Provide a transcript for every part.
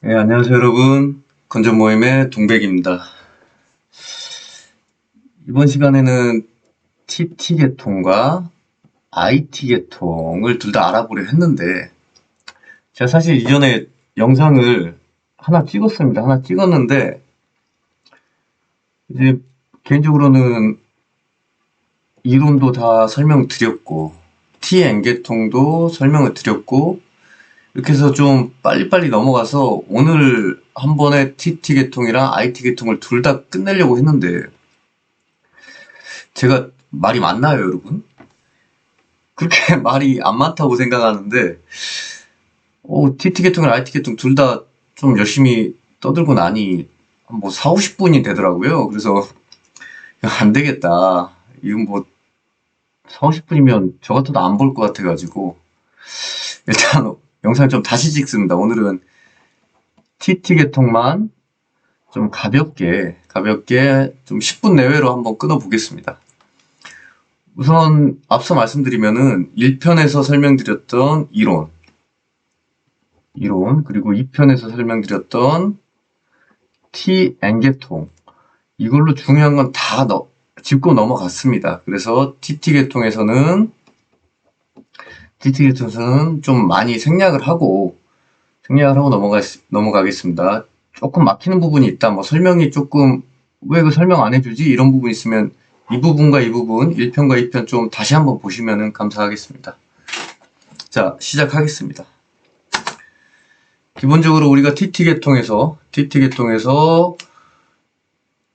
네, 안녕하세요, 여러분. 건전 모임의 동백입니다. 이번 시간에는 TT 계통과 IT 계통을 둘 다 알아보려 했는데, 제가 사실 이전에 영상을 하나 찍었습니다. 하나 찍었는데, 이제 개인적으로는 이론도 다 설명드렸고, TN 계통도 설명을 드렸고, 이렇게 해서 좀 빨리빨리 넘어가서 오늘 한 번에 TT 계통이랑 IT 계통을 둘 다 끝내려고 했는데, 제가 말이 맞나요, 여러분? 그렇게 말이 안 많다고 생각하는데, TT 계통이랑 IT 계통 둘 다 좀 열심히 떠들고 나니, 뭐 4, 50분이 되더라고요. 그래서, 안 되겠다. 이건 뭐, 4, 50분이면 저 같아도 안 볼 것 같아가지고, 일단 영상을 좀 다시 찍습니다. 오늘은 TT 계통만 좀 가볍게 좀 10분 내외로 한번 끊어보겠습니다. 우선 앞서 말씀드리면은 1편에서 설명드렸던 이론 그리고 2편에서 설명드렸던 TN계통 이걸로 중요한 건 다 짚고 넘어갔습니다. 그래서 TT계통에서는 좀 많이 생략을 하고 넘어가겠습니다. 조금 막히는 부분이 있다. 뭐 설명이 조금 왜 그 설명 안 해주지? 이런 부분 있으면 이 부분과 이 부분 1편과 2편 좀 다시 한번 보시면 감사하겠습니다. 자, 시작하겠습니다. 기본적으로 우리가 TT계통에서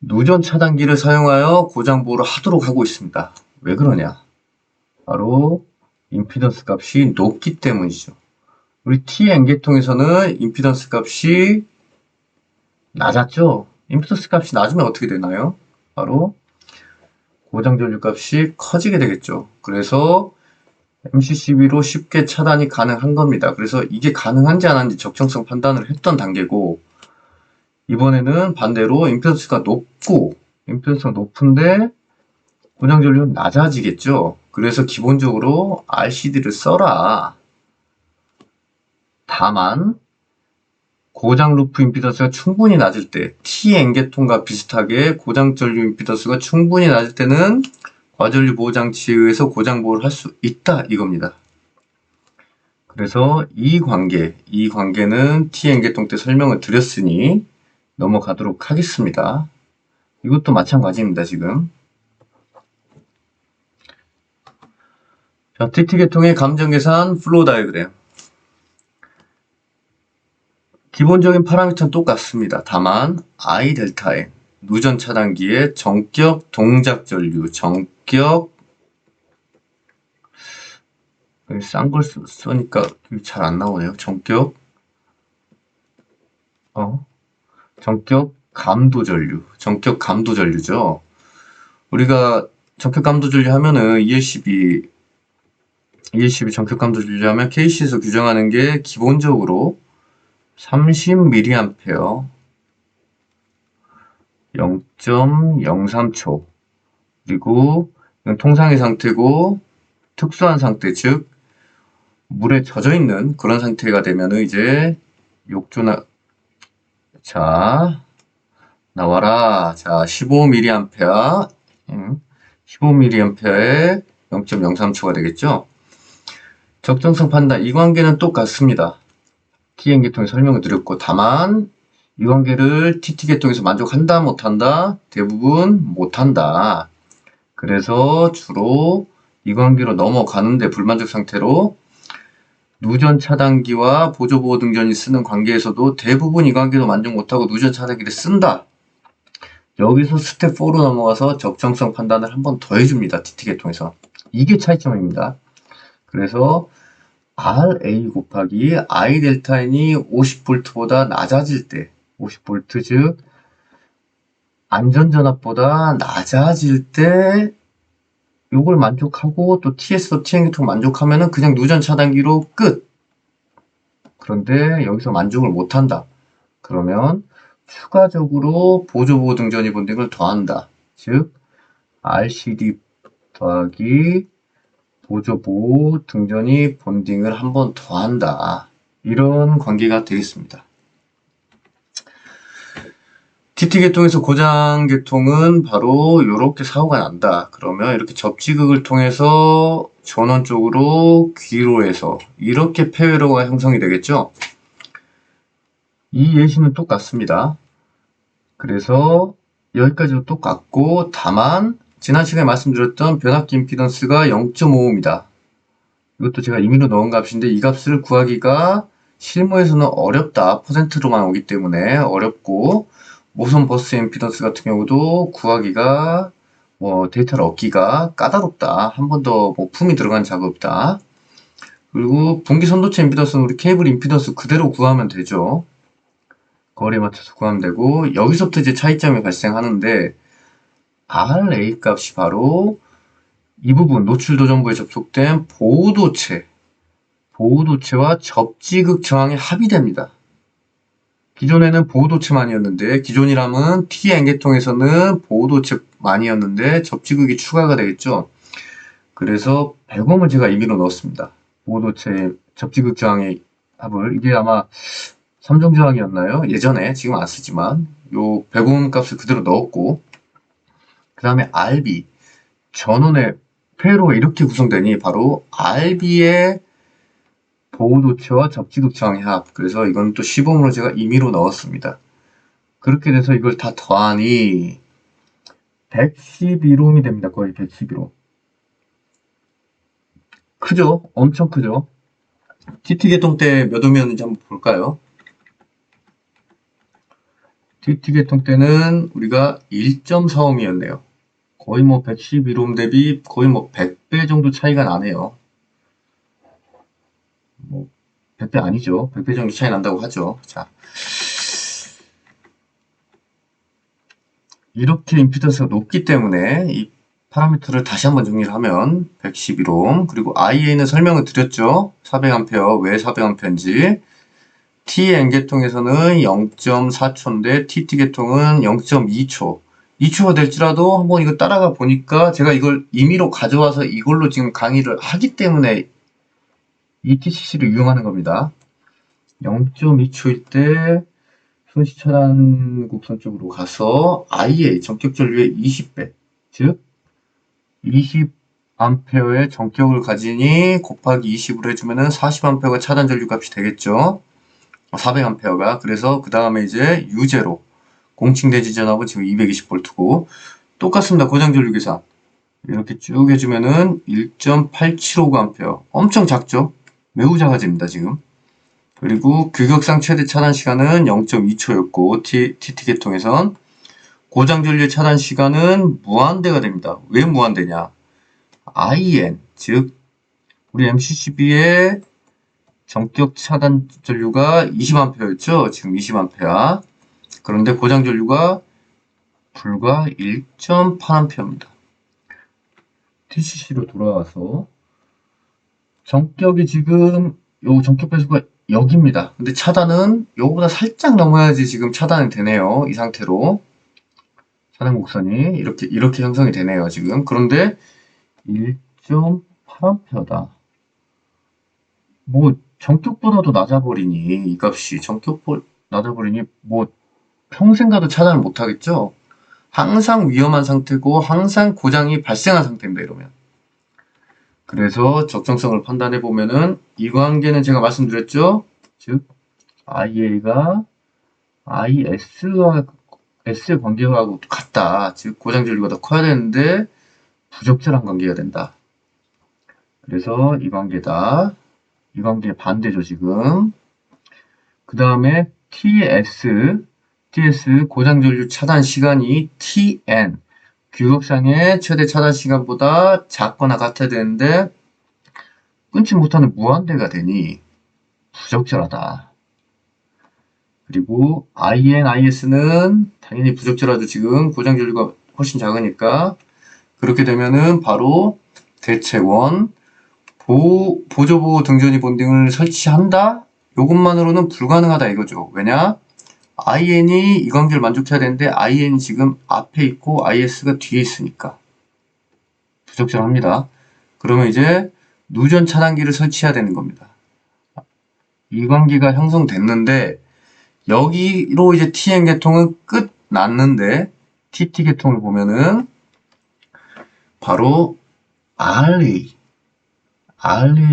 누전 차단기를 사용하여 고장 보호를 하도록 하고 있습니다. 왜 그러냐? 바로 임피던스 값이 높기 때문이죠. 우리 TN계통에서는 임피던스 값이 낮았죠? 임피던스 값이 낮으면 어떻게 되나요? 바로 고장 전류 값이 커지게 되겠죠. 그래서 MCCB로 쉽게 차단이 가능한 겁니다. 그래서 이게 가능한지 안 하는지 적정성 판단을 했던 단계고, 이번에는 반대로 임피던스가 높은데 고장 전류는 낮아지겠죠. 그래서 기본적으로 RCD를 써라. 다만 고장 루프 임피던스가 충분히 낮을 때, TN계통과 비슷하게 고장 전류 임피던스가 충분히 낮을 때는 과전류 보호 장치에 의해서 고장 보호를 할 수 있다 이겁니다. 그래서 이 관계는 TN계통 때 설명을 드렸으니 넘어가도록 하겠습니다. 이것도 마찬가지입니다, 지금. 자, TT계통의 감정 계산 플로우 다이어그램. 기본적인 파라미터는 똑같습니다. 다만 I 델타 N 누전 차단기의 정격 동작 전류, 싼 걸 쓰니까 잘 안 나오네요. 정격 감도 전류죠. 우리가 정격 감도 전류 하면은 ELCB 정격 감도 전류 하면 KC에서 규정하는 게 기본적으로 30mA 0.03초 그리고 이건 통상의 상태고 특수한 상태 즉 물에 젖어 있는 그런 상태가 되면은 이제 나와라. 자, 15mA 15mA에 0.03초가 되겠죠. 적정성 판단 이 관계는 똑같습니다. TN계통에 설명을 드렸고 다만 이 관계를 TT계통에서 만족한다 못한다? 대부분 못한다. 그래서 주로 이 관계로 넘어가는데 불만족 상태로 누전 차단기와 보조보호 등전이 쓰는 관계에서도 대부분 이 관계도 만족 못하고 누전 차단기를 쓴다. 여기서 스텝 4로 넘어가서 적정성 판단을 한 번 더 해줍니다. TT계통에서. 이게 차이점입니다. 그래서 RA 곱하기 I 델타 N이 50V보다 낮아질 때 50V 즉 안전전압보다 낮아질 때 요걸 만족하고 또 TS도 TN계통 만족하면은 그냥 누전 차단기로 끝. 그런데 여기서 만족을 못한다. 그러면 추가적으로 보조보호 등전이 본딩을 더한다. 즉 RCD 더하기 보조보호 등전이 본딩을 한 번 더한다. 이런 관계가 되겠습니다. TT 계통에서 고장 계통은 바로 이렇게 사고가 난다. 그러면 이렇게 접지극을 통해서 전원 쪽으로 귀로해서 이렇게 폐회로가 형성이 되겠죠. 이 예시는 똑같습니다. 그래서 여기까지도 똑같고, 다만 지난 시간에 말씀드렸던 변압기 임피던스가 0.5입니다. 이것도 제가 임의로 넣은 값인데 이 값을 구하기가 실무에서는 어렵다. 퍼센트로만 오기 때문에 어렵고, 모선 버스 임피던스 같은 경우도 구하기가 데이터를 얻기가 까다롭다. 한 번 더 품이 들어간 작업이다. 그리고 분기 선도체 임피던스는 우리 케이블 임피던스 그대로 구하면 되죠. 거리에 맞춰서 구하면 되고, 여기서부터 이제 차이점이 발생하는데 RA 값이 바로 이 부분 노출도 정보에 접속된 보호도체와 접지극 저항의 합이 됩니다. 기존에는 보호도체만이었는데, 기존이라면 TN계통에서는 보호도체만이었는데 접지극이 추가가 되겠죠. 그래서 100옴을 제가 임의로 넣었습니다. 보호도체 접지극 저항의 합을. 이게 아마 3종 저항이었나요? 예전에, 지금 안 쓰지만 요 100옴 값을 그대로 넣었고, 그 다음에 RB 전원의 폐로가 이렇게 구성되니 바로 RB의 보호도체와 접지극 저항의 합. 그래서 이건 또 시범으로 제가 임의로 넣었습니다. 그렇게 돼서 이걸 다 더하니 111옴이 됩니다. 거의 111옴. 크죠? 엄청 크죠? TT계통 때 몇 옴이었는지 한번 볼까요? TT계통 때는 우리가 1.4옴이었네요. 거의 111옴 대비 거의 100배 정도 차이가 나네요. 100배 아니죠. 100배 정도 차이 난다고 하죠. 자, 이렇게 임피던스가 높기 때문에 이 파라미터를 다시 한번 정리를 하면 111옴, 그리고 IA는 설명을 드렸죠. 400A, 왜 400A인지. TN계통에서는 0.4초인데 TT계통은 0.2초. 2초가 될지라도 한번 이거 따라가 보니까 제가 이걸 임의로 가져와서 이걸로 지금 강의를 하기 때문에 이 TCC를 이용하는 겁니다. 0.2초일 때 손시 차단 곡선 쪽으로 가서 IA 전격 전류의 20배, 즉 20A의 전격을 가지니 곱하기 20으로 해주면은 40A가 차단 전류 값이 되겠죠. 400A가. 그래서 그 다음에 이제 U0 공칭 대지 전압은 지금 220V고 똑같습니다. 고장 전류 계산 이렇게 쭉 해주면은 1.875A. 엄청 작죠? 매우 작아집니다 지금. 그리고 규격상 최대 차단 시간은 0.2초였고 TT계통에선 고장 전류의 차단 시간은 무한대가 됩니다. 왜 무한대냐? IN, 즉 우리 MCCB의 전격 차단 전류가 20A였죠? 지금 20A. 그런데 고장 전류가 불과 1.8A입니다. TCC로 돌아와서 전격이 지금 요 전격 배수가 여기입니다. 근데 차단은 요거보다 살짝 넘어야지 지금 차단이 되네요. 이 상태로 차단 곡선이 이렇게 형성이 되네요. 지금. 그런데 1.8A다. 전격보다도 낮아버리니 이 값이 전격보다 낮아버리니 평생 가도 차단을 못하겠죠. 항상 위험한 상태고 항상 고장이 발생한 상태입니다. 이러면. 그래서 적정성을 판단해 보면은 이 관계는 제가 말씀드렸죠. 즉 IA가 IS와 S의 관계하고 같다. 즉 고장 전류가 더 커야 되는데 부적절한 관계가 된다. 그래서 이 관계다. 이 관계의 반대죠 지금. 그 다음에 TS 고장 전류 차단 시간이 TN 규격상의 최대 차단 시간보다 작거나 같아야 되는데 끊지 못하는 무한대가 되니 부적절하다. 그리고 IN, IS는 당연히 부적절하죠. 지금 고장 전류가 훨씬 작으니까. 그렇게 되면은 바로 대체원 보조보호 등전이 본딩을 설치한다? 이것만으로는 불가능하다 이거죠. 왜냐? IN이 이 관계를 만족해야 되는데 IN이 지금 앞에 있고 IS가 뒤에 있으니까 부적절합니다. 그러면 이제 누전 차단기를 설치해야 되는 겁니다. 이 관계가 형성됐는데 여기로 이제 TN계통은 끝 났는데 TT 계통을 보면은 바로 RA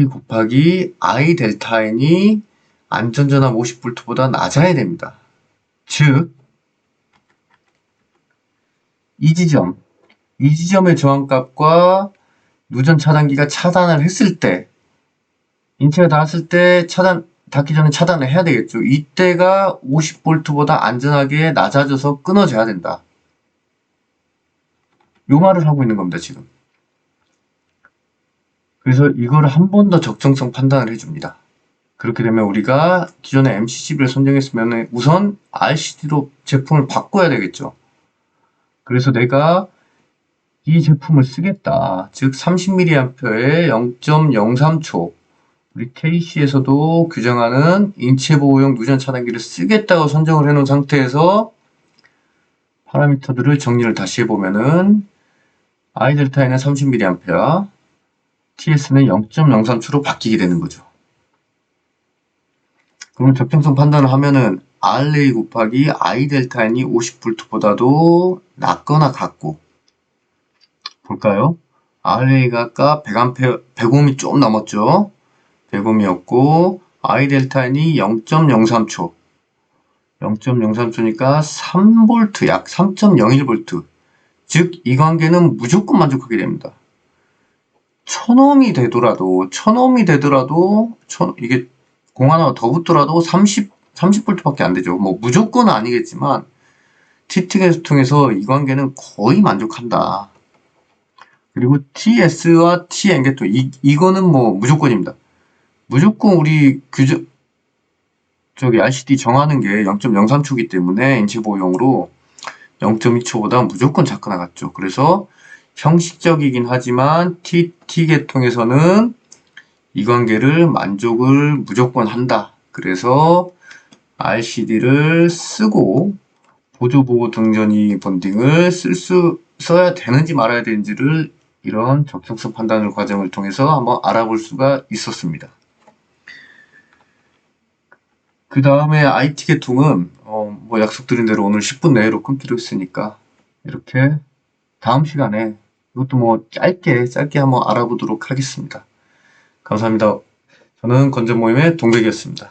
곱하기 I 델타 N이 안전전압 50V보다 낮아야 됩니다. 즉, 이 지점의 저항값과 누전 차단기가 차단을 했을 때, 인체가 닿았을 때 닿기 전에 차단을 해야 되겠죠. 이때가 50V보다 안전하게 낮아져서 끊어져야 된다. 요 말을 하고 있는 겁니다, 지금. 그래서 이걸 한 번 더 적정성 판단을 해줍니다. 그렇게 되면 우리가 기존에 MCCB를 선정했으면 우선 RCD로 제품을 바꿔야 되겠죠. 그래서 내가 이 제품을 쓰겠다. 즉 30mAh에 0.03초 우리 KC에서도 규정하는 인체보호용 누전 차단기를 쓰겠다고 선정을 해놓은 상태에서 파라미터들을 정리를 다시 해보면은 I 델타에는 30mA, TS는 0.03초로 바뀌게 되는 거죠. 그럼 적정성 판단을 하면은 RA 곱하기 I 델타 N이 50V보다도 낮거나 같고, 볼까요? RA가 아까 100ohm이 좀 넘었죠? 100ohm이었고 I 델타 N이 0.03초 0.03초니까 3V, 약 3.01V. 즉, 이 관계는 무조건 만족하게 됩니다. 1000ohm이 되더라도, 이게 공 하나가 더 붙더라도 30V밖에 안 되죠. 뭐, 무조건은 아니겠지만, TT 계통에서 이 관계는 거의 만족한다. 그리고 TS와 TN 계통, 이거는 뭐, 무조건입니다. 무조건 우리 RCD 정하는 게 0.03초이기 때문에 인체보호용으로 0.2초보다 무조건 작거나 같죠. 그래서 형식적이긴 하지만 TT 계통에서는 이 관계를 만족을 무조건 한다. 그래서 RCD를 쓰고 보조보호 등전이 본딩을 써야 되는지 말아야 되는지를 이런 적정성 판단을 과정을 통해서 한번 알아볼 수가 있었습니다. 그 다음에 IT 계통은 뭐 약속드린 대로 오늘 10분 내로 끊기로 했으니까 이렇게 다음 시간에 이것도 뭐 짧게 한번 알아보도록 하겠습니다. 감사합니다. 저는 건전모임의 동백이었습니다.